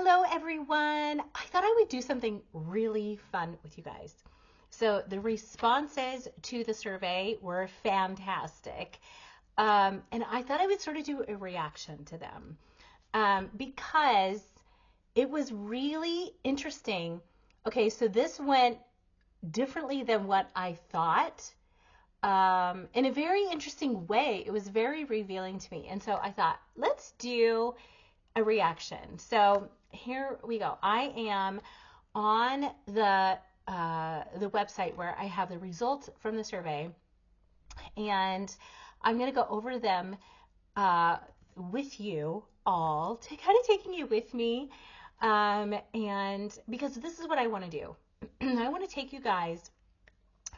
Hello, everyone. I thought I would do something really fun with you guys. So, the responses to the survey were fantastic. And I thought I would sort of do a reaction to them because it was really interesting. Okay, so this went differently than what I thought in a very interesting way. It was very revealing to me. And so I thought, let's do a reaction. So here we go. I am on the website where I have the results from the survey, and I'm going to go over them uh, with you all, to kind of taking you with me, and because this is what I want to do. I want to take you guys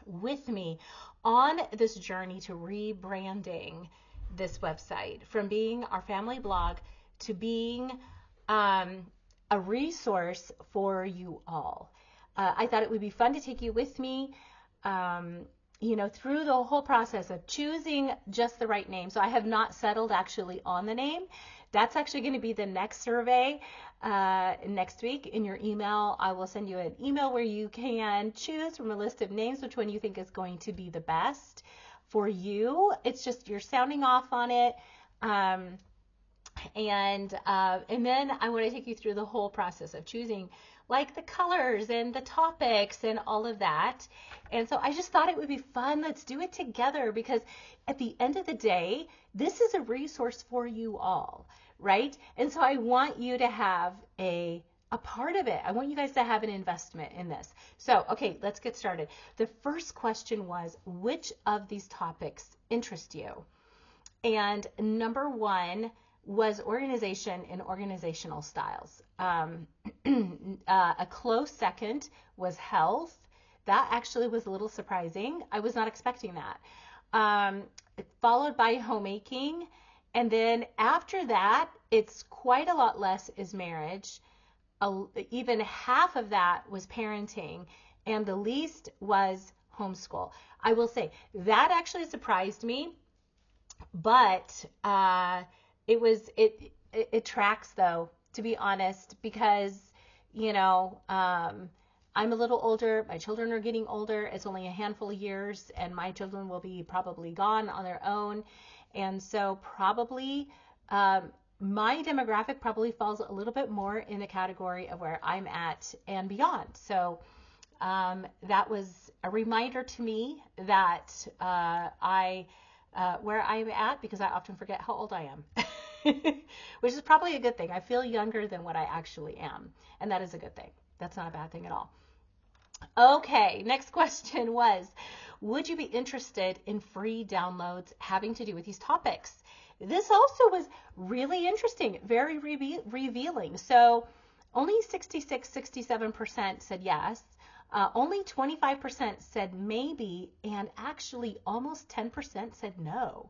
with me on this journey to rebranding this website from being our family blog to being um, a resource for you all. I thought it would be fun to take you with me, um, through the whole process of choosing just the right name. So I have not settled actually on the name. That's actually going to be the next survey next week. In your email, I will send you an email where you can choose from a list of names which one you think is going to be the best for you. It's just you're sounding off on it. Um, and then I want to take you through the whole process of choosing like the colors and the topics and all of that. And so I just thought it would be fun. Let's do it together because at the end of the day, this is a resource for you all, right? And so I want you to have a part of it. I want you guys to have an investment in this. So, okay, let's get started. The first question was, which of these topics interest you? And number one was organization and organizational styles. A close second was health. That actually was a little surprising. I was not expecting that. Um, Followed by homemaking. And then after that, it's quite a lot less is marriage. Even half of that was parenting. And the least was homeschool. I will say that actually surprised me, but it tracks though, to be honest, because I'm a little older, my children are getting older, it's only a handful of years and my children will be probably gone on their own, and so probably my demographic probably falls a little bit more in the category of where I'm at and beyond. So that was a reminder to me that I where I'm at, because I often forget how old I am, which is probably a good thing. I feel younger than what I actually am, and that is a good thing. That's not a bad thing at all. Okay, next question was, would you be interested in free downloads having to do with these topics? This also was really interesting, very revealing. So only 67% said yes. Only 25% said maybe, and actually almost 10% said no.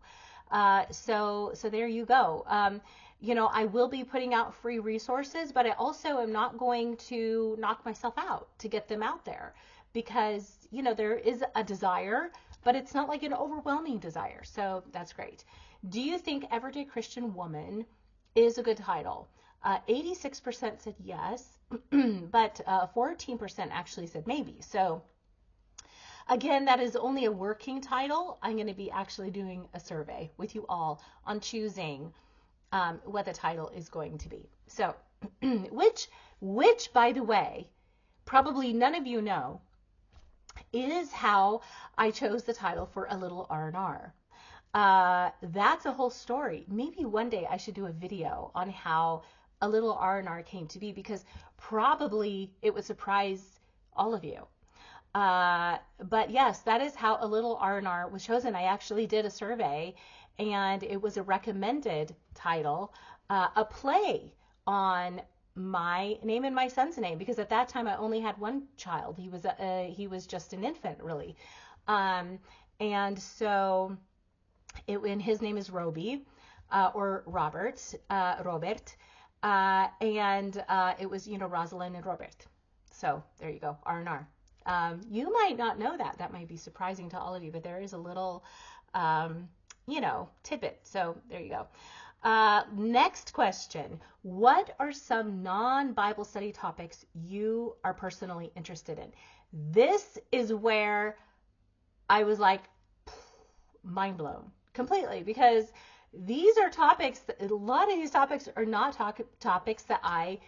So there you go. I will be putting out free resources, but I also am not going to knock myself out to get them out there because, there is a desire, but it's not like an overwhelming desire. So that's great. Do you think Everyday Christian Woman is a good title? 86% said yes, but 14% actually said maybe. So again, that is only a working title. I'm going to be actually doing a survey with you all on choosing what the title is going to be. So, which, by the way, probably none of you know, is how I chose the title for A Little R&R. That's a whole story. Maybe one day I should do a video on how A Little R&R came to be, because probably it would surprise all of you. But yes, that is how A Little R&R was chosen. I actually did a survey, and it was a recommended title, a play on my name and my son's name, because at that time I only had one child. He was just an infant, really, and so and his name is Roby, or Robert, and it was Rosalind and Robert. So there you go, R&R. You might not know that. That might be surprising to all of you, but there is a little, tidbit. So there you go. Next question. What are some non-Bible study topics you are personally interested in? This is where I was like mind blown completely, because these are topics, a lot of these topics are not topics that I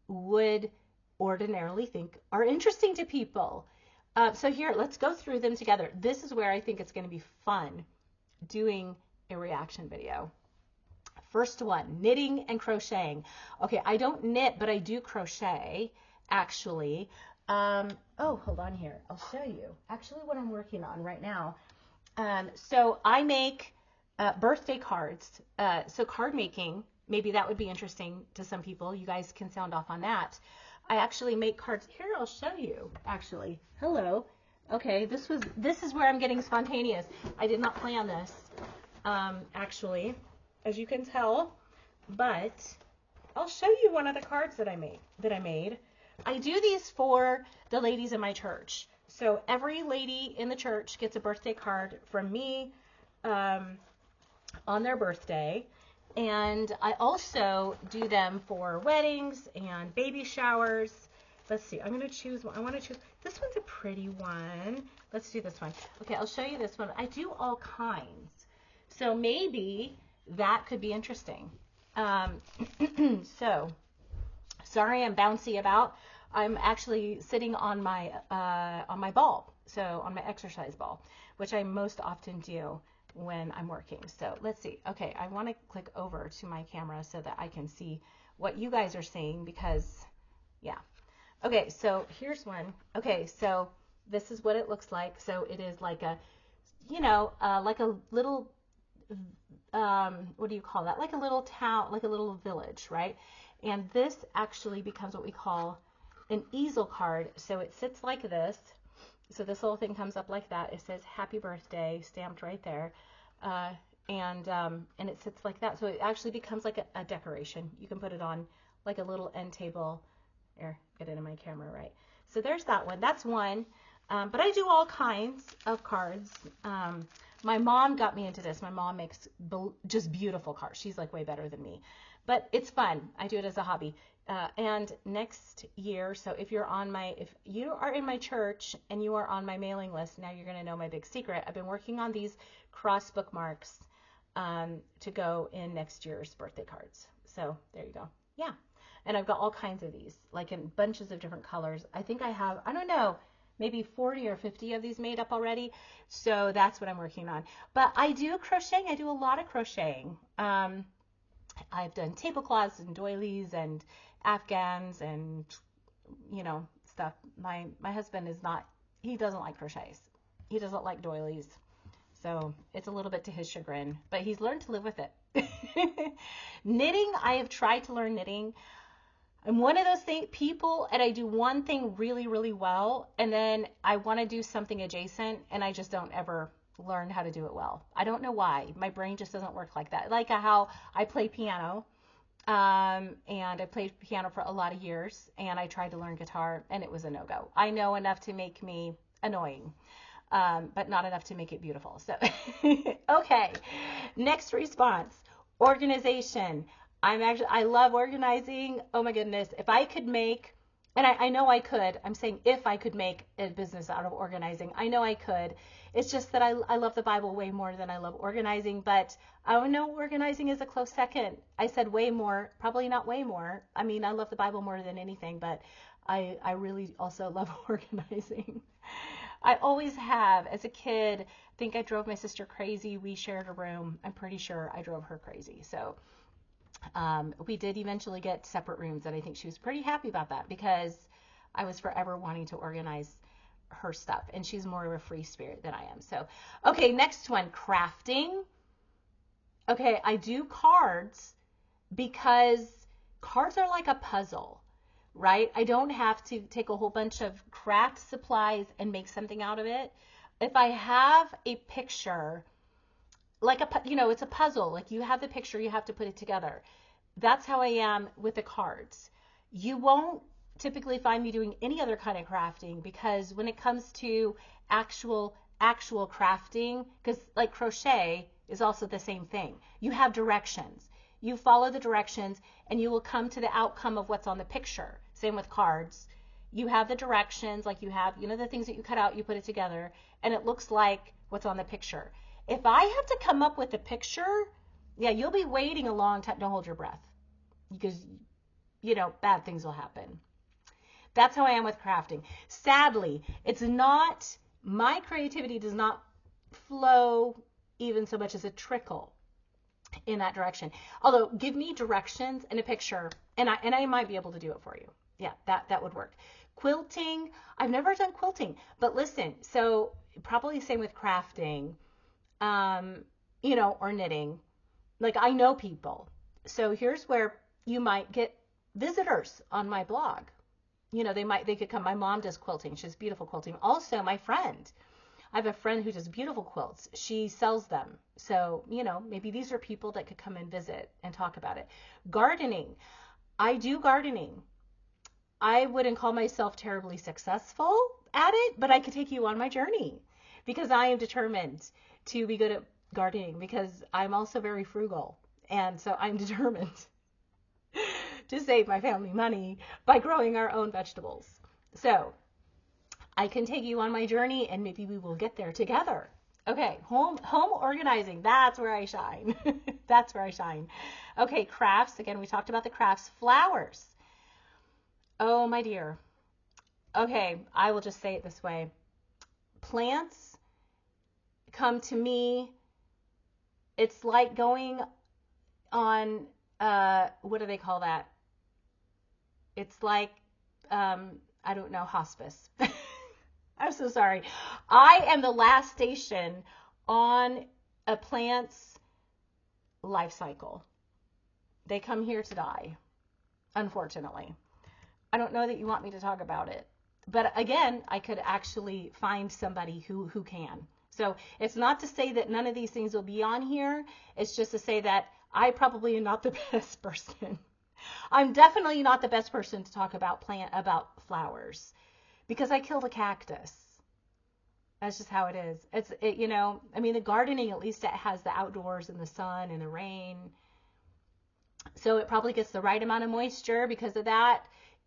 would ordinarily think are interesting to people. So here, let's go through them together. This is where I think it's going to be fun doing a reaction video. First one, knitting and crocheting. Okay, I don't knit, but I do crochet, actually. Oh, hold on here. I'll show you actually what I'm working on right now. So I make birthday cards. So card making, maybe that would be interesting to some people. You guys can sound off on that. I actually make cards. Here, I'll show you, actually. Hello. Okay, this is where I'm getting spontaneous. I did not plan this, actually, as you can tell, but I'll show you one of the cards that I made. I do these for the ladies in my church. So every lady in the church gets a birthday card from me on their birthday. And I also do them for weddings and baby showers. Let's see, I'm going to choose one. I want to choose, this one's a pretty one. Let's do this one. Okay, I'll show you this one. I do all kinds. So maybe that could be interesting. So, sorry I'm bouncy about. I'm actually sitting on my ball, so on my exercise ball, which I most often do when I'm working. So let's see. Okay, I want to click over to my camera so that I can see what you guys are seeing, because yeah. Okay, so here's one. Okay, so this is what it looks like. So it is like a, like a little, what do you call that? Like a little town, like a little village, right? And this actually becomes what we call an easel card. So it sits like this. So this little thing comes up like that. It says happy birthday stamped right there. And it sits like that. So it actually becomes like a decoration. You can put it on like a little end table. Here, get it in my camera, right? So there's that one. That's one. But I do all kinds of cards. My mom got me into this. My mom makes just beautiful cards. She's like way better than me. But it's fun. I do it as a hobby. And next year, so if you are in my church and you are on my mailing list, now you're going to know my big secret. I've been working on these cross bookmarks to go in next year's birthday cards. So there you go. Yeah. And I've got all kinds of these, like in bunches of different colors. I think I have, I don't know, maybe 40 or 50 of these made up already. So that's what I'm working on. But I do crocheting. I do a lot of crocheting. I've done tablecloths and doilies and afghans and, stuff. My husband he doesn't like crochets. He doesn't like doilies. So it's a little bit to his chagrin, but he's learned to live with it. Knitting, I have tried to learn knitting. I'm one of those people, and I do one thing really, really well, and then I want to do something adjacent, and I just don't ever learn how to do it well. I don't know why. My brain just doesn't work like that. Like how I play piano, and I played piano for a lot of years, and I tried to learn guitar, and it was a no-go. I know enough to make me annoying, but not enough to make it beautiful. So, okay, next response, organization. I love organizing. Oh my goodness. If I could make, and I know I could, I'm saying if I could make a business out of organizing, I know I could. It's just that I love the Bible way more than I love organizing, but I know organizing is a close second. I said way more, probably not way more. I mean, I love the Bible more than anything, but I really also love organizing. I always have. As a kid, I think I drove my sister crazy. We shared a room. I'm pretty sure I drove her crazy. So we did eventually get separate rooms, and I think she was pretty happy about that, because I was forever wanting to organize her stuff, and she's more of a free spirit than I am. So, okay, next one, crafting. Okay, I do cards because cards are like a puzzle, right? I don't have to take a whole bunch of craft supplies and make something out of it. If I have a picture, like it's a puzzle. Like you have the picture, you have to put it together. That's how I am with the cards. You won't typically find me doing any other kind of crafting, because when it comes to actual crafting, because like crochet is also the same thing. You have directions. You follow the directions and you will come to the outcome of what's on the picture. Same with cards. You have the directions, like you have, the things that you cut out, you put it together, and it looks like what's on the picture. If I have to come up with the picture, yeah, you'll be waiting a long time. Don't hold your breath because, bad things will happen. That's how I am with crafting. Sadly, my creativity does not flow even so much as a trickle in that direction. Although, give me directions and a picture, and I might be able to do it for you. Yeah, that would work. Quilting, I've never done quilting, but listen, so probably same with crafting, or knitting. Like, I know people. So here's where you might get visitors on my blog. They could come. My mom does quilting. She has beautiful quilting. Also, I have a friend who does beautiful quilts. She sells them. So, maybe these are people that could come and visit and talk about it. Gardening. I do gardening. I wouldn't call myself terribly successful at it, but I could take you on my journey because I am determined to be good at gardening because I'm also very frugal. And so I'm determined to save my family money by growing our own vegetables. So I can take you on my journey and maybe we will get there together. Okay, home organizing, that's where I shine. That's where I shine. Okay, crafts, again, we talked about the crafts. Flowers. Oh, my dear. Okay, I will just say it this way. Plants come to me, it's like going on, what do they call that? It's like, I don't know, hospice. I'm so sorry. I am the last station on a plant's life cycle. They come here to die, unfortunately. I don't know that you want me to talk about it. But again, I could actually find somebody who can. So it's not to say that none of these things will be on here. It's just to say that I probably am not the best person. I'm definitely not the best person to talk about flowers because I killed a cactus. That's just how it is. The gardening, at least it has the outdoors and the sun and the rain. So it probably gets the right amount of moisture because of that.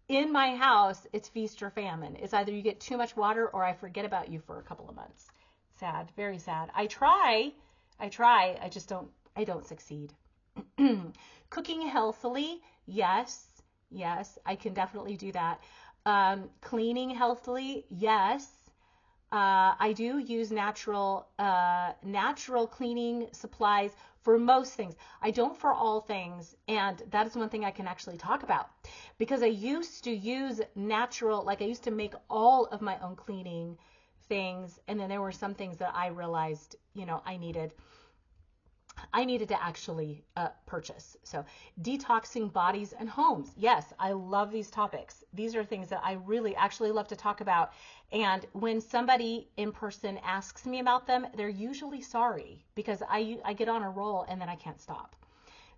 In my house, it's feast or famine. It's either you get too much water or I forget about you for a couple of months. Sad, very sad. I try, I just don't succeed. Cooking healthily, yes, I can definitely do that. Cleaning healthily, yes. I do use natural cleaning supplies for most things. I don't for all things, and that is one thing I can actually talk about because I used to use natural, like I used to make all of my own cleaning things, and then there were some things that I realized, I needed to actually purchase. So detoxing bodies and homes. Yes, I love these topics. These are things that I really actually love to talk about. And when somebody in person asks me about them, they're usually sorry because I get on a roll and then I can't stop.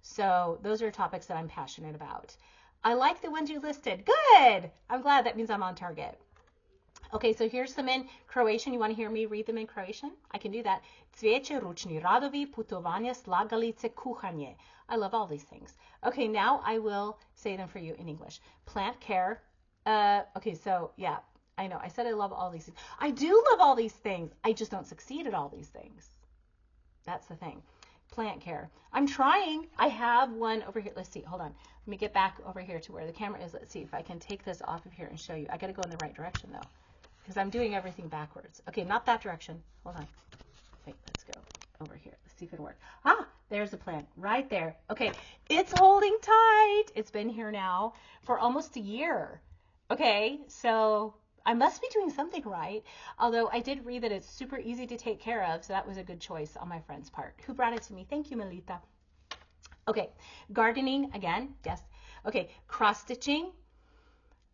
So those are topics that I'm passionate about. I like the ones you listed. Good. I'm glad. That means I'm on target. Okay, so here's some in Croatian. You want to hear me read them in Croatian? I can do that. Cvijeće, ručni radovi, putovanje, slagalice, kuhanje. I love all these things. Okay, now I will say them for you in English. Plant care. Okay, so yeah, I know. I said I love all these things. I do love all these things. I just don't succeed at all these things. That's the thing. Plant care. I'm trying. I have one over here. Let's see. Hold on. Let me get back over here to where the camera is. Let's see if I can take this off of here and show you. I got to go in the right direction though, because I'm doing everything backwards. Okay, not that direction. Hold on. Wait, let's go over here. Let's see if it'll work. Ah, there's the plant right there. Okay, it's holding tight. It's been here now for almost a year. Okay, so I must be doing something right. Although I did read that it's super easy to take care of, so that was a good choice on my friend's part. Who brought it to me? Thank you, Melita. Okay, gardening again. Yes. Okay, cross stitching.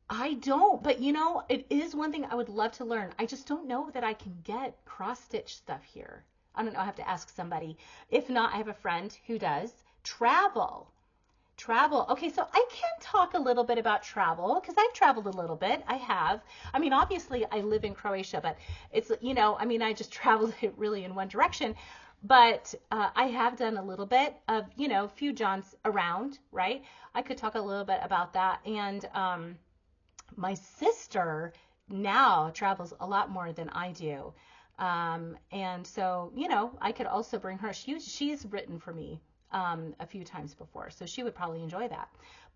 I don't, but it is one thing I would love to learn. I just don't know that I can get cross-stitch stuff here. I don't know. I have to ask somebody. If not, I have a friend who does. Travel. Okay, so I can talk a little bit about travel because I've traveled a little bit. I have. I mean, obviously I live in Croatia, but it's, I just traveled it really in one direction. But I have done a little bit of, a few jaunts around, right? I could talk a little bit about that. And my sister now travels a lot more than I do. And so, I could also bring her. She's written for me a few times before, so she would probably enjoy that.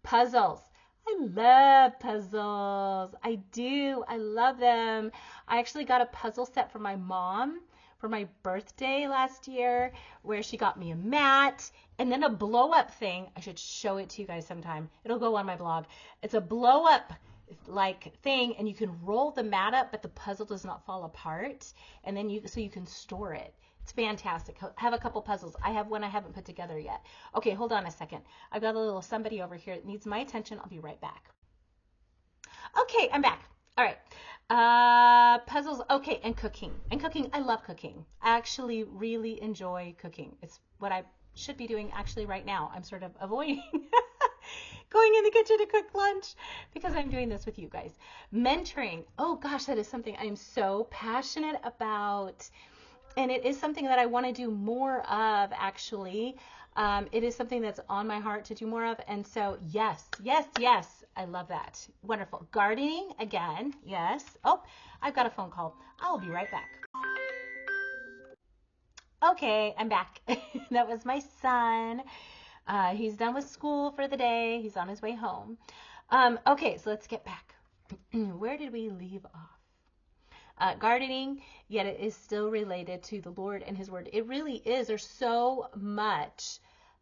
Puzzles. I love puzzles. I do. I love them. I actually got a puzzle set from my mom for my birthday last year, where she got me a mat and then a blow up thing. I should show it to you guys sometime. It'll go on my blog. It's a blow up like thing, and you can roll the mat up, but the puzzle does not fall apart, and then you can store it. It's fantastic. I have a couple puzzles. I have one I haven't put together yet. Okay, hold on a second. I've got a little somebody over here that needs my attention. I'll be right back. Okay, I'm back. All right. Puzzles. Okay, and cooking. And cooking. I love cooking. I actually really enjoy cooking. It's what I should be doing actually right now. I'm sort of avoiding going in the kitchen to cook lunch because I'm doing this with you guys. Mentoring. Oh gosh, that is something I'm so passionate about. And it is something that I want to do more of, actually. It is something that's on my heart to do more of. And so, yes, yes, yes, I love that. Wonderful. Gardening, again, yes. Oh, I've got a phone call. I'll be right back. Okay, I'm back. That was my son. He's done with school for the day. He's on his way home. Okay, so let's get back. Where did we leave off? Gardening, yet it is still related to the Lord and His Word. It really is. There's so much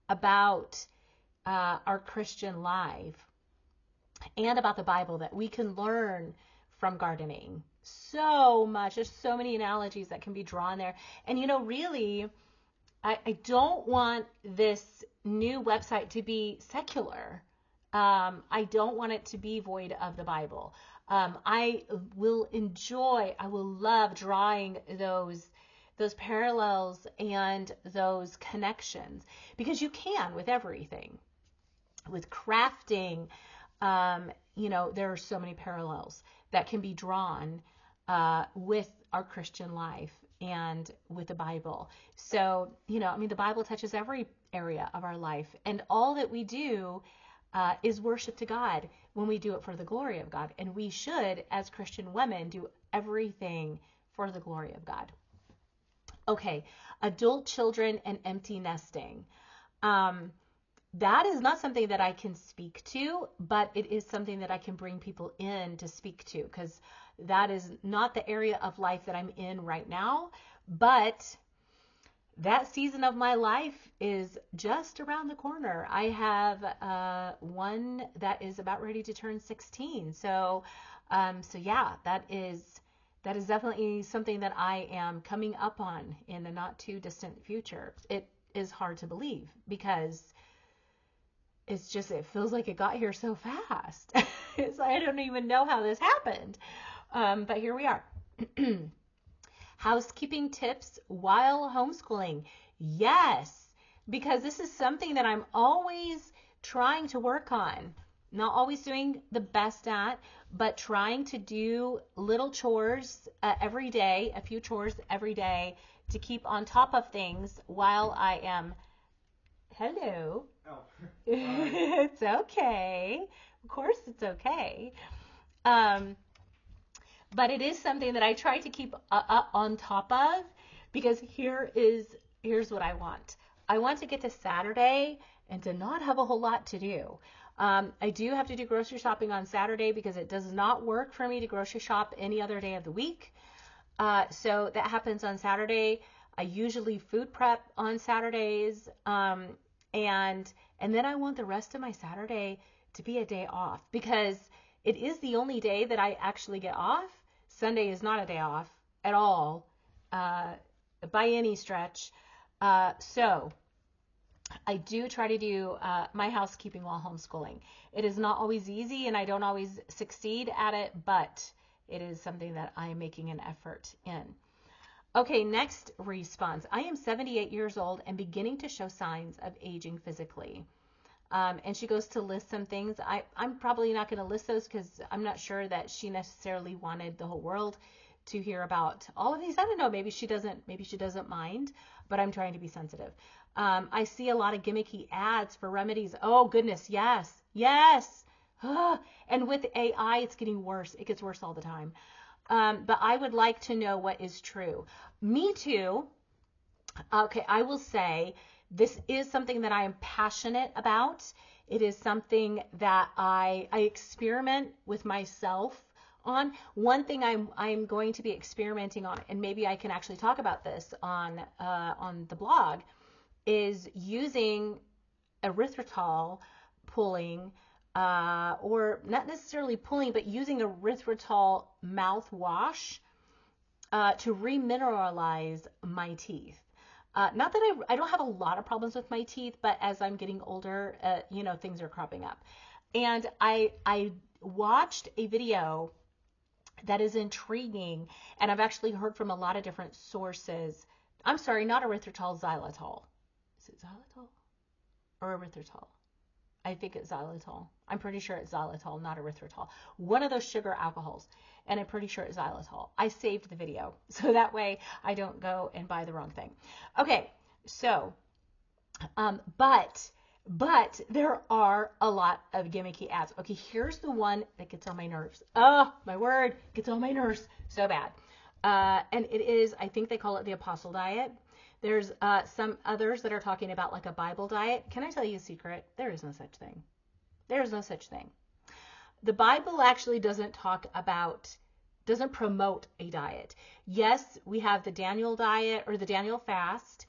about our Christian life and about the Bible that we can learn from gardening. So much. There's so many analogies that can be drawn there. And really, I don't want this new website to be secular. I don't want it to be void of the Bible. I will love drawing those parallels and those connections, because you can with everything. With crafting, there are so many parallels that can be drawn with our Christian life and with the Bible. So, the Bible touches every area of our life, and all that we do is worship to God when we do it for the glory of God. And we should, as Christian women, do everything for the glory of God. Okay, adult children and empty nesting. That is not something that I can speak to, but it is something that I can bring people in to speak to, because that is not the area of life that I'm in right now. But that season of my life is just around the corner. I have one that is about ready to turn 16. So yeah, that is definitely something that I am coming up on in the not too distant future. It is hard to believe, because it feels like it got here so fast. I don't even know how this happened. But here we are. Housekeeping tips while homeschooling. Yes, because this is something that I'm always trying to work on. Not always doing the best at, but trying to do little chores every day, a few chores every day, to keep on top of things while I am. Hello. Oh. It's okay. Of course it's okay. But it is something that I try to keep on top of, because here's what I want. I want to get to Saturday and to not have a whole lot to do. I do have to do grocery shopping on Saturday, because it does not work for me to grocery shop any other day of the week. So that happens on Saturday. I usually food prep on Saturdays. And then I want the rest of my Saturday to be a day off, because it is the only day that I actually get off. Sunday is not a day off at all, by any stretch. So I do try to do my housekeeping while homeschooling. It is not always easy, and I don't always succeed at it, but it is something that I am making an effort in. Okay, next response. I am 78 years old and beginning to show signs of aging physically. And she goes to list some things. I'm probably not going to list those, because I'm not sure that she necessarily wanted the whole world to hear about all of these. I don't know, maybe she doesn't mind, but I'm trying to be sensitive. I see a lot of gimmicky ads for remedies. Oh goodness, yes, yes. And with AI, it's getting worse. It gets worse all the time. But I would like to know what is true. Me too. Okay, I will say this is something that I am passionate about. It is something that I experiment with myself on. One thing I'm going to be experimenting on, and maybe I can actually talk about this on the blog, is using erythritol pulling, or not necessarily pulling, but using erythritol mouthwash to remineralize my teeth. Not that I don't have a lot of problems with my teeth, but as I'm getting older, things are cropping up. And I watched a video that is intriguing, and I've actually heard from a lot of different sources. I'm sorry, not erythritol, xylitol. Is it xylitol or erythritol? I think it's xylitol. I'm pretty sure it's xylitol, not erythritol. One of those sugar alcohols, and I'm pretty sure it's xylitol. I saved the video, so that way I don't go and buy the wrong thing. Okay, so, but there are a lot of gimmicky ads. Okay, here's the one that gets on my nerves. Oh, my word, gets on my nerves so bad. And it is, I think they call it the Apostle Diet. There's some others that are talking about like a Bible diet. Can I tell you a secret? There is no such thing. There is no such thing. The Bible actually doesn't promote a diet. Yes, we have the Daniel diet or the Daniel fast.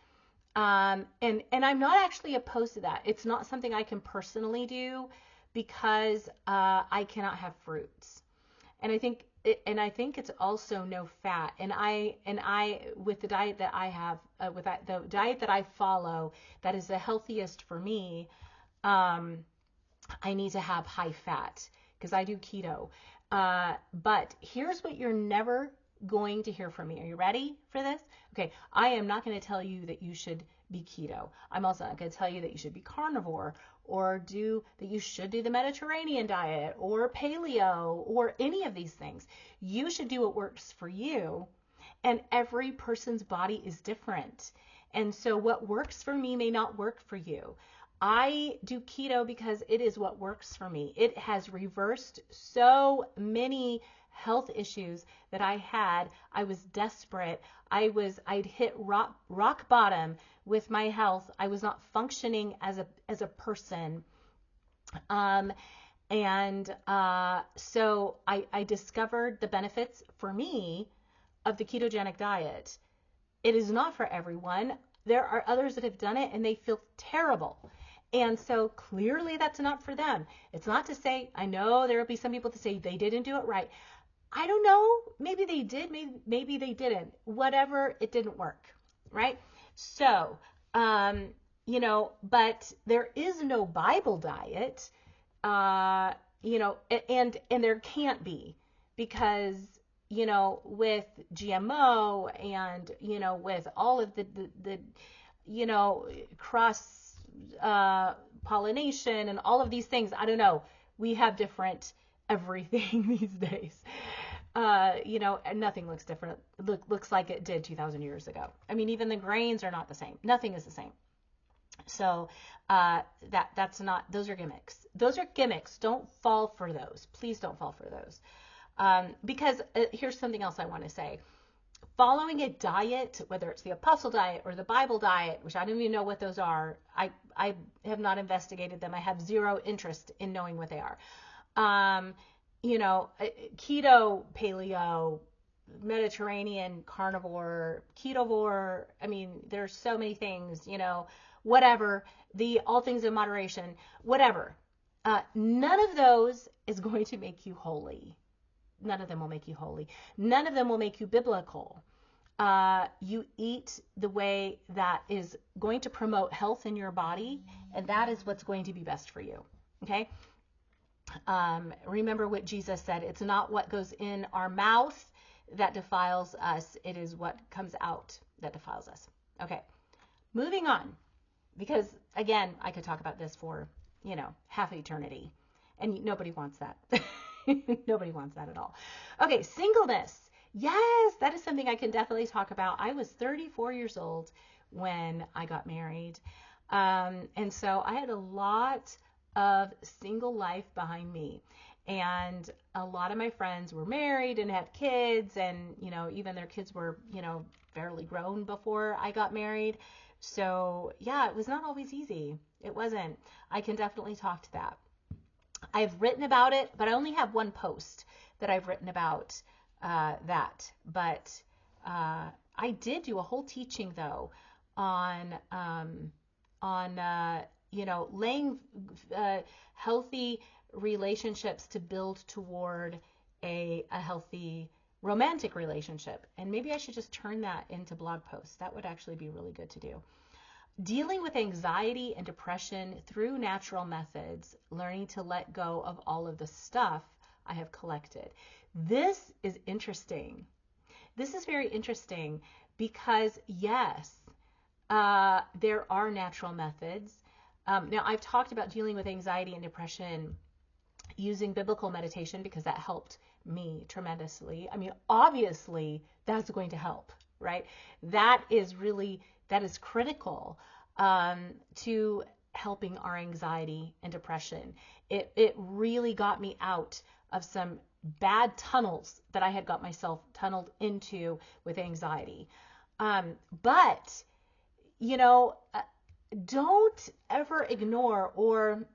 And I'm not actually opposed to that. It's not something I can personally do because I cannot have fruits. And I think it's also no fat. And I with the diet that I have, the diet that I follow, that is the healthiest for me. I need to have high fat because I do keto. But here's what you're never going to hear from me. Are you ready for this? Okay, I am not going to tell you that you should be keto. I'm also not going to tell you that you should be carnivore or that you should do the Mediterranean diet or paleo or any of these things. You should do what works for you, and every person's body is different. And so what works for me may not work for you. I do keto because it is what works for me. It has reversed so many health issues that I had. I was desperate. I'd hit rock bottom with my health. I was not functioning as a person. So I discovered the benefits for me of the ketogenic diet. It is not for everyone. There are others that have done it and they feel terrible. And so clearly that's not for them. It's not to say, I know there will be some people that say they didn't do it right. I don't know. Maybe they did. Maybe they didn't. Whatever, it didn't work. Right? So, but there is no Bible diet, and there can't be because, with GMO and, with all of the cross pollination and all of these things, I don't know. We have different everything these days. And nothing looks different. Looks like it did 2,000 years ago. I mean, even the grains are not the same. Nothing is the same. So that's not. Those are gimmicks. Those are gimmicks. Don't fall for those. Please don't fall for those. Because here's something else I want to say. Following a diet, whether it's the Apostle diet or the Bible diet, which I don't even know what those are. I have not investigated them. I have zero interest in knowing what they are. Keto, paleo, Mediterranean, carnivore, ketovore. I mean, there's so many things, whatever, all things in moderation, whatever. None of those is going to make you holy. None of them will make you holy. None of them will make you biblical. You eat the way that is going to promote health in your body, and that is what's going to be best for you. Okay? Remember what Jesus said. It's not what goes in our mouth that defiles us. It is what comes out that defiles us. Okay. Moving on. Because, again, I could talk about this for, half eternity. And nobody wants that. Nobody wants that at all. Okay, singleness. Yes, that is something I can definitely talk about. I was 34 years old when I got married. And so I had a lot of single life behind me. And a lot of my friends were married and had kids, and, even their kids were, fairly grown before I got married. So, yeah, it was not always easy. It wasn't. I can definitely talk to that. I've written about it, but I only have one post that I've written about that. But I did do a whole teaching though on laying healthy relationships to build toward a healthy romantic relationship. And maybe I should just turn that into blog posts. That would actually be really good to do. Dealing with anxiety and depression through natural methods, learning to let go of all of the stuff I have collected. This is interesting. This is very interesting because, yes, there are natural methods. Now, I've talked about dealing with anxiety and depression using biblical meditation because that helped me tremendously. I mean, obviously, that's going to help, right? That is critical to helping our anxiety and depression. It really got me out of some bad tunnels that I had got myself tunneled into with anxiety. But, you know, uh, don't ever ignore or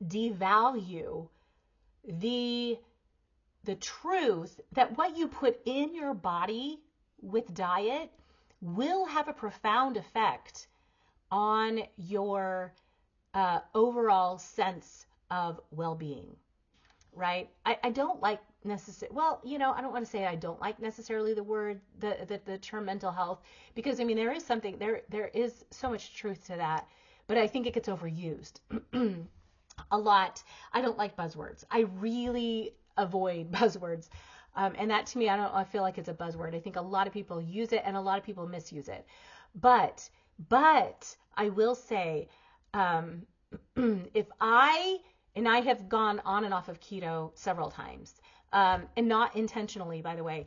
devalue the the truth that what you put in your body with diet will have a profound effect on your overall sense of well-being, right? I don't like necessarily, well, I don't want to say I don't like necessarily the term mental health, because I mean, there is so much truth to that, but I think it gets overused a lot. I don't like buzzwords. I really avoid buzzwords. And that to me, I feel like it's a buzzword. I think a lot of people use it and a lot of people misuse it. But I will say, um, and I have gone on and off of keto several times, and not intentionally, by the way,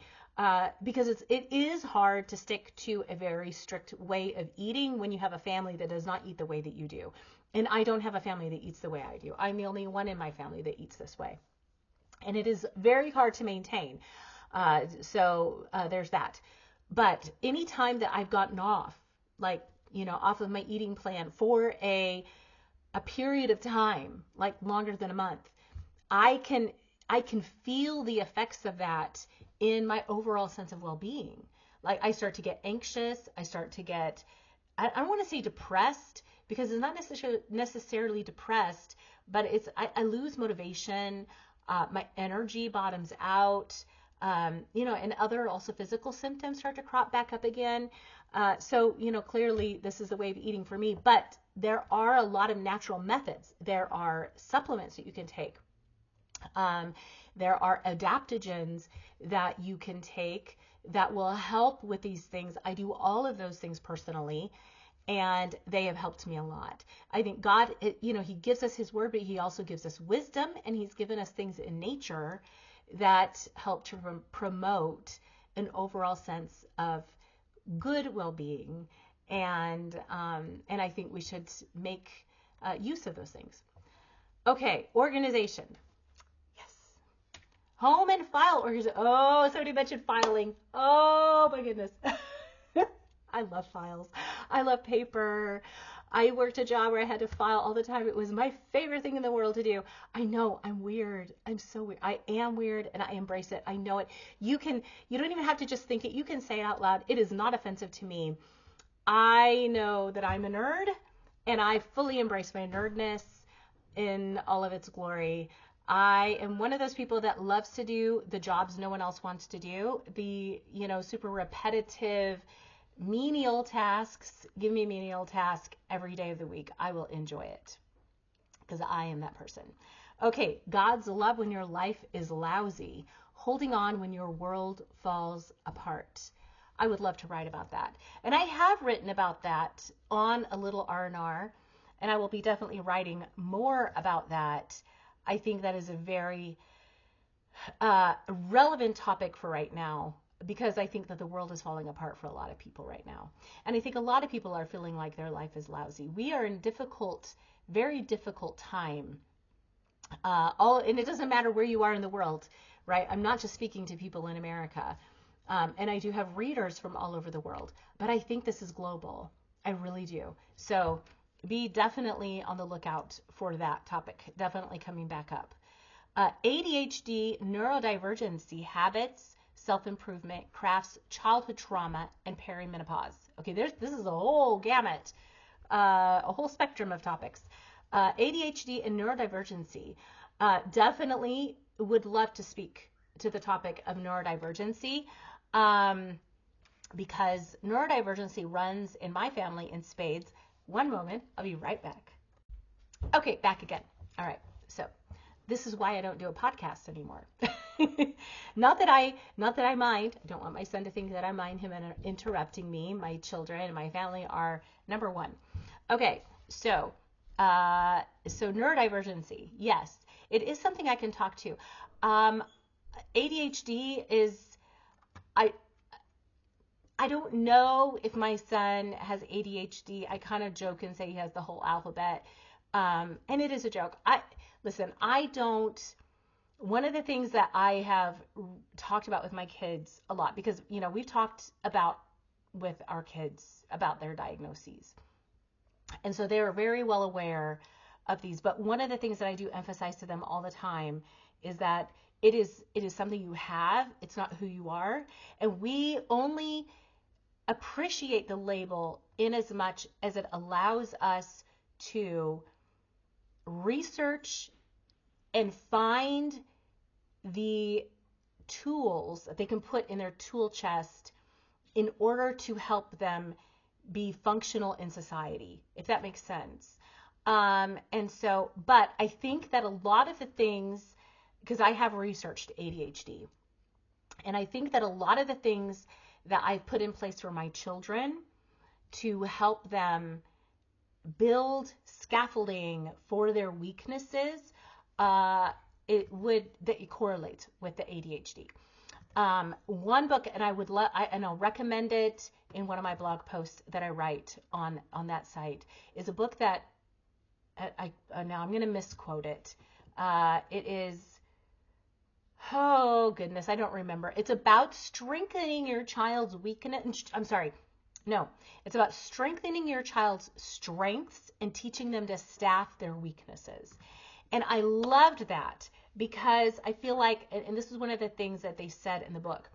because it is hard to stick to a very strict way of eating when you have a family that does not eat the way that you do. And I don't have a family that eats the way I do. I'm the only one in my family that eats this way. And it is very hard to maintain. So there's that. But anytime that I've gotten off, like, off of my eating plan for a period of time, like longer than a month, I can feel the effects of that in my overall sense of well-being. Like, I start to get anxious. I start to get, I don't want to say depressed, because it's not necessarily depressed, but I lose motivation. My energy bottoms out. And other also physical symptoms start to crop back up again. So clearly this is the way of eating for me, but there are a lot of natural methods. There are supplements that you can take. There are adaptogens that you can take that will help with these things. I do all of those things personally, and they have helped me a lot. I think God, he gives us his word, but he also gives us wisdom, and he's given us things in nature that help to promote an overall sense of good well-being. And I think we should make use of those things. Okay, organization. Yes. Home and file organization. Oh, somebody mentioned filing. Oh my goodness. I love files. I love paper. I worked a job where I had to file all the time. It was my favorite thing in the world to do. I know I'm weird. I'm so weird. I am weird, and I embrace it. I know it. You don't even have to just think it. You can say it out loud. It is not offensive to me. I know that I'm a nerd, and I fully embrace my nerdness in all of its glory. I am one of those people that loves to do the jobs no one else wants to do. The, super repetitive, menial tasks. Give me a menial task every day of the week. I will enjoy it because I am that person. Okay, God's love when your life is lousy, holding on when your world falls apart. I would love to write about that. And I have written about that on A Little R&R, and I will be definitely writing more about that. I think that is a very relevant topic for right now because I think that the world is falling apart for a lot of people right now. And I think a lot of people are feeling like their life is lousy. We are in difficult, very difficult time. And it doesn't matter where you are in the world, right? I'm not just speaking to people in America. And I do have readers from all over the world, but I think this is global. I really do. So be definitely on the lookout for that topic. Definitely coming back up. ADHD, neurodivergency, habits, self-improvement, crafts, childhood trauma, and perimenopause. Okay, this is a whole gamut, a whole spectrum of topics. ADHD and neurodivergency. Definitely would love to speak to the topic of neurodivergency because neurodivergency runs in my family in spades. One moment, I'll be right back. Okay, back again. All right, so this is why I don't do a podcast anymore. not that I mind. I don't want my son to think that I mind him interrupting me. My children and my family are number one. Okay, so neurodivergency, yes, it is something I can talk to. ADHD is, I don't know if my son has ADHD. I kind of joke and say he has the whole alphabet. And it is a joke. One of the things that I have talked about with my kids a lot, because, we've talked about with our kids about their diagnoses. And so they are very well aware of these. But one of the things that I do emphasize to them all the time is that it is something you have. It's not who you are. And we only appreciate the label in as much as it allows us to research and find the tools that they can put in their tool chest in order to help them be functional in society, if that makes sense. But I think that a lot of the things, because I have researched ADHD, and I think that a lot of the things that I've put in place for my children to help them build scaffolding for their weaknesses, it correlates with the ADHD. One book, and I'll recommend it in one of my blog posts that I write on that site, is a book that now I'm going to misquote it. It is, oh goodness, I don't remember. It's about strengthening your child's weakness. I'm sorry. No, it's about strengthening your child's strengths and teaching them to staff their weaknesses. And I loved that because I feel like, and this is one of the things that they said in the book,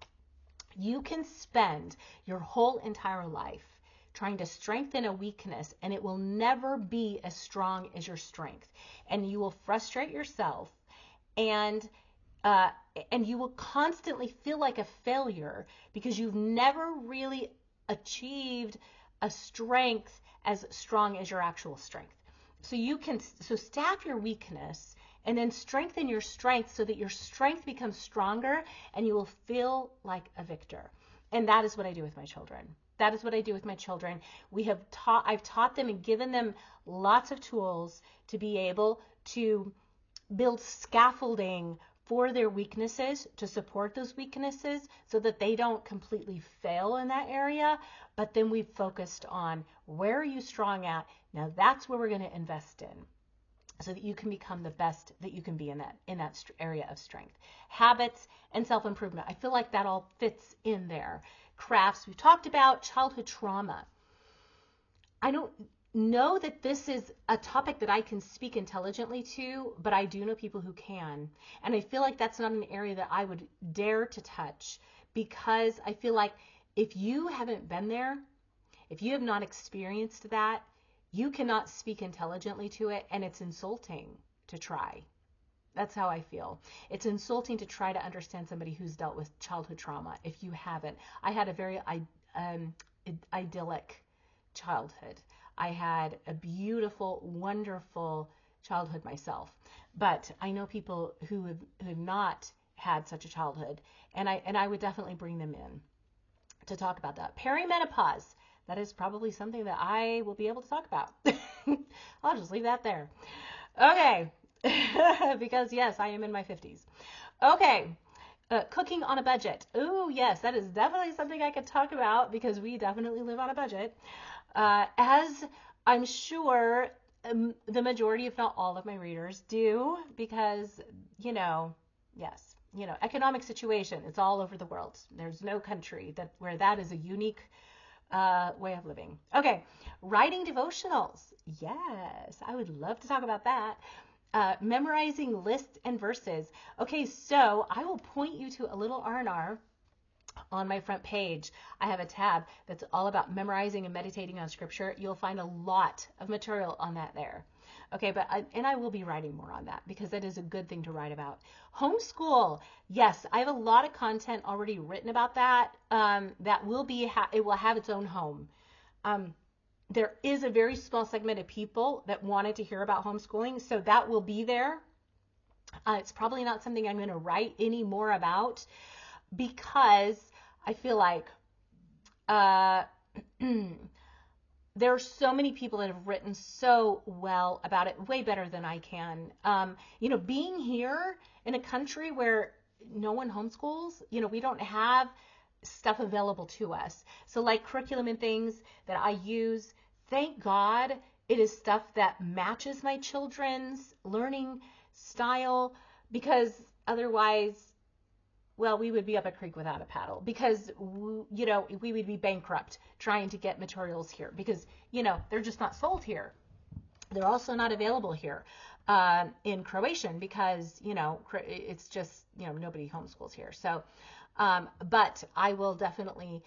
you can spend your whole entire life trying to strengthen a weakness and it will never be as strong as your strength. And you will frustrate yourself and you will constantly feel like a failure because you've never really achieved a strength as strong as your actual strength. So staff your weakness and then strengthen your strength so that your strength becomes stronger and you will feel like a victor. And that is what I do with my children. That is what I do with my children. I've taught them and given them lots of tools to be able to build scaffolding for their weaknesses, to support those weaknesses so that they don't completely fail in that area. But then we've focused on where are you strong at? Now that's where we're going to invest in so that you can become the best that you can be in that area of strength. Habits and self-improvement. I feel like that all fits in there. Crafts, we've talked about childhood trauma. I don't know that this is a topic that I can speak intelligently to, but I do know people who can. And I feel like that's not an area that I would dare to touch because I feel like if you haven't been there, if you have not experienced that, you cannot speak intelligently to it, and it's insulting to try. That's how I feel. It's insulting to try to understand somebody who's dealt with childhood trauma if you haven't. I had a very idyllic childhood. I had a beautiful, wonderful childhood myself. But I know people who have not had such a childhood, and I would definitely bring them in to talk about that. Perimenopause. That is probably something that I will be able to talk about. I'll just leave that there. Okay. Because yes, I am in my 50s. Okay. Cooking on a budget. Ooh, yes, that is definitely something I could talk about because we definitely live on a budget. As I'm sure the majority, if not all of my readers do, because, you know, yes, economic situation, it's all over the world. There's no country that where that is a unique way of living. Okay, writing devotionals. Yes, I would love to talk about that. Memorizing lists and verses. Okay, so I will point you to a little R&R on my front page. I have a tab that's all about memorizing and meditating on scripture. You'll find a lot of material on that there. Okay, I will be writing more on that because that is a good thing to write about. Homeschool. Yes, I have a lot of content already written about that. That will be, it will have its own home. Um, there is a very small segment of people that wanted to hear about homeschooling, so that will be there. It's probably not something I'm going to write any more about because I feel like uh, there are so many people that have written so well about it, way better than I can. Being here in a country where no one homeschools, we don't have stuff available to us. So, like curriculum and things that I use, thank God it is stuff that matches my children's learning style because otherwise, well, we would be up a creek without a paddle because, we would be bankrupt trying to get materials here because, they're just not sold here. They're also not available here in Croatian because, it's just, nobody homeschools here. So, but I will definitely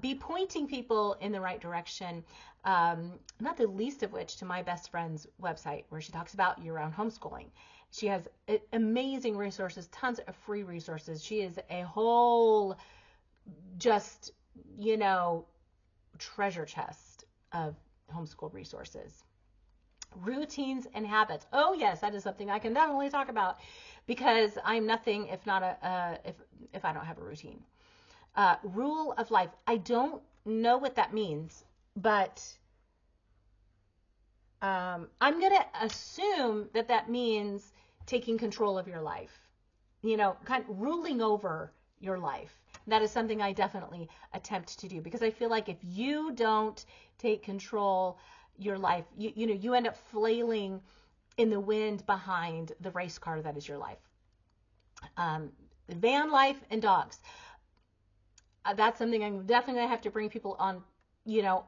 be pointing people in the right direction, not the least of which to my best friend's website where she talks about year-round homeschooling. She has amazing resources, tons of free resources. She is a whole just, treasure chest of homeschool resources. Routines and habits. Oh yes, that is something I can definitely talk about because I'm nothing if not if I don't have a routine. Rule of life. I don't know what that means, but I'm gonna assume that that means taking control of your life. Kind of ruling over your life. That is something I definitely attempt to do because I feel like if you don't take control your life, you end up flailing in the wind behind the race car that is your life. Van life and dogs. That's something I'm definitely gonna have to bring people on,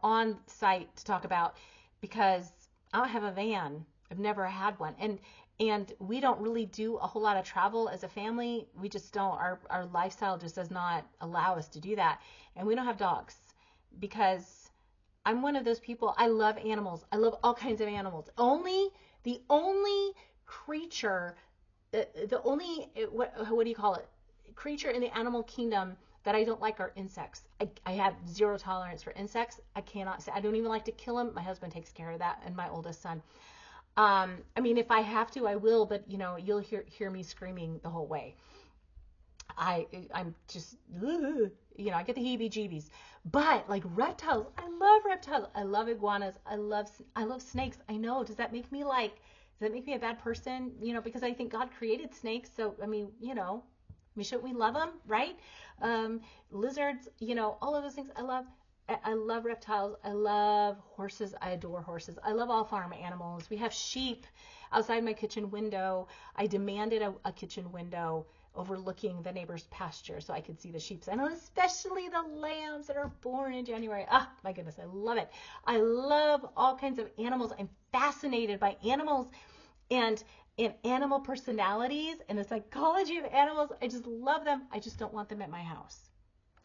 on site to talk about because I don't have a van. I've never had one, and we don't really do a whole lot of travel as a family. We just don't. Our lifestyle just does not allow us to do that, and we don't have dogs because I'm one of those people. I love animals. I love all kinds of animals. The only creature, the only what do you call it? Creature in the animal kingdom that I don't like are insects. I have zero tolerance for insects. I cannot say. I don't even like to kill them. My husband takes care of that, and my oldest son. I mean, if I have to, I will, but you'll hear me screaming the whole way. I'm just, I get the heebie-jeebies. But like reptiles, I love reptiles. I love iguanas. I love snakes. I know. Does that make me a bad person? Because I think God created snakes. So shouldn't we love them, right? Lizards, all of those things. I love reptiles. I love horses. I adore horses. I love all farm animals. We have sheep outside my kitchen window. I demanded a kitchen window overlooking the neighbor's pasture so I could see the sheep. And especially the lambs that are born in January. Ah, my goodness, I love it. I love all kinds of animals. I'm fascinated by animals and animal personalities and the psychology of animals. I just love them. I just don't want them at my house.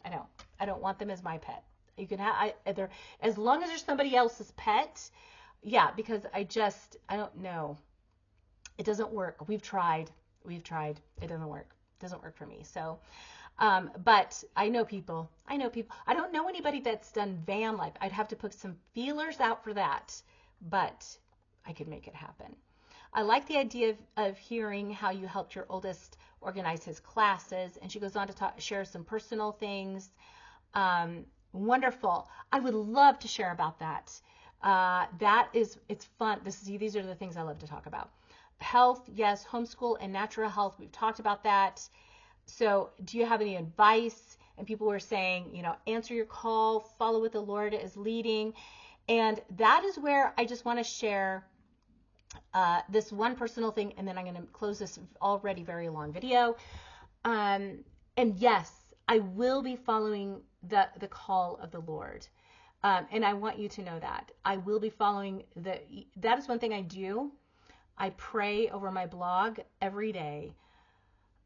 I don't. I don't want them as my pet. You can have either as long as there's somebody else's pet. Yeah, because I don't know. It doesn't work. We've tried. We've tried. It doesn't work. It doesn't work for me. So, but I know people. I know people. I don't know anybody that's done van life. I'd have to put some feelers out for that, but I could make it happen. I like the idea of hearing how you helped your oldest organize his classes, and she goes on to share some personal things. Wonderful. I would love to share about that. It's fun. These are the things I love to talk about. health, yes, homeschool and natural health. We've talked about that. So do you have any advice? And people were saying, answer your call, follow what the Lord is leading. And that is where I just want to share this one personal thing, and then I'm going to close this already very long video. And yes, I will be following the call of the Lord. And I want you to know that. I will be following that is one thing I do. I pray over my blog every day.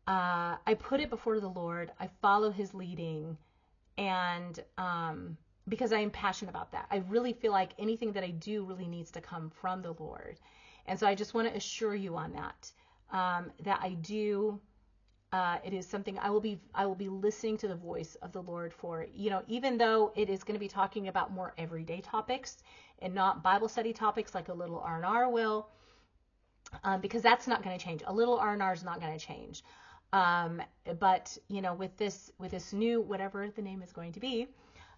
I put it before the Lord. I follow his leading. And because I am passionate about that. I really feel like anything that I do really needs to come from the Lord. And so I just want to assure you on that, that I do. It is something I will be listening to the voice of the Lord for, even though it is going to be talking about more everyday topics and not Bible study topics like a little R&R will, because that's not going to change. A little R&R is not going to change. But with this new, whatever the name is going to be,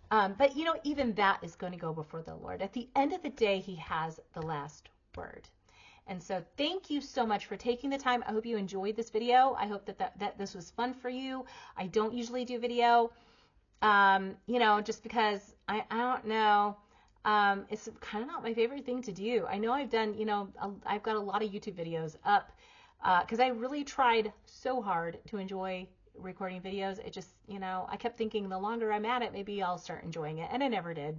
but even that is going to go before the Lord. At the end of the day, he has the last word. And so thank you so much for taking the time. I hope you enjoyed this video. I hope that this was fun for you. I don't usually do video, just because I don't know. It's kind of not my favorite thing to do. I know I've done, I've got a lot of YouTube videos up because I really tried so hard to enjoy recording videos. It just, I kept thinking the longer I'm at it, maybe I'll start enjoying it. And I never did.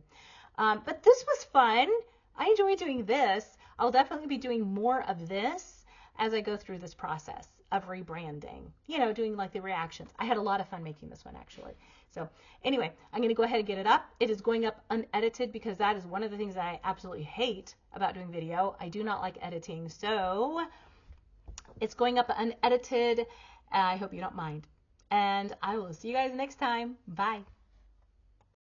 But this was fun. I enjoy doing this. I'll definitely be doing more of this as I go through this process of rebranding, doing like the reactions. I had a lot of fun making this one actually. So anyway, I'm going to go ahead and get it up. It is going up unedited because that is one of the things that I absolutely hate about doing video. I do not like editing. So it's going up unedited. I hope you don't mind. And I will see you guys next time. Bye.